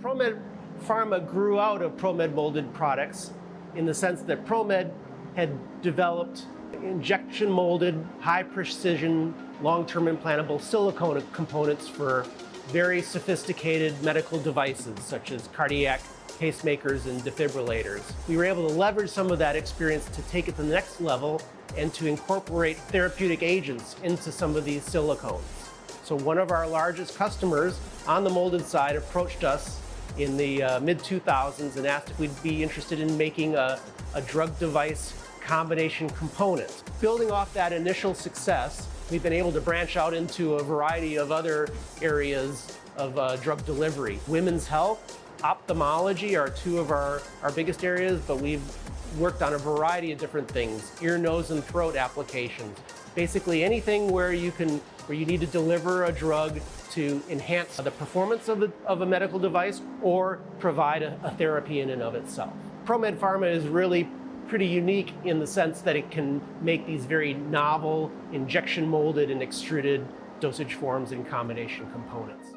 ProMed Pharma grew out of ProMed molded products in the sense that ProMed had developed injection molded, high precision, long-term implantable silicone components for very sophisticated medical devices such as cardiac pacemakers and defibrillators. We were able to leverage some of that experience to take it to the next level and to incorporate therapeutic agents into some of these silicones. So one of our largest customers on the molded side approached us in the mid-2000s and asked if we'd be interested in making a drug device combination component. Building off that initial success, we've been able to branch out into a variety of other areas of drug delivery. Women's health, ophthalmology are two of our biggest areas, but we've worked on a variety of different things. Ear, nose, and throat applications. Basically anything where you need to deliver a drug to enhance the performance of a medical device or provide a therapy in and of itself. ProMed Pharma is really pretty unique in the sense that it can make these very novel injection molded and extruded dosage forms and combination components.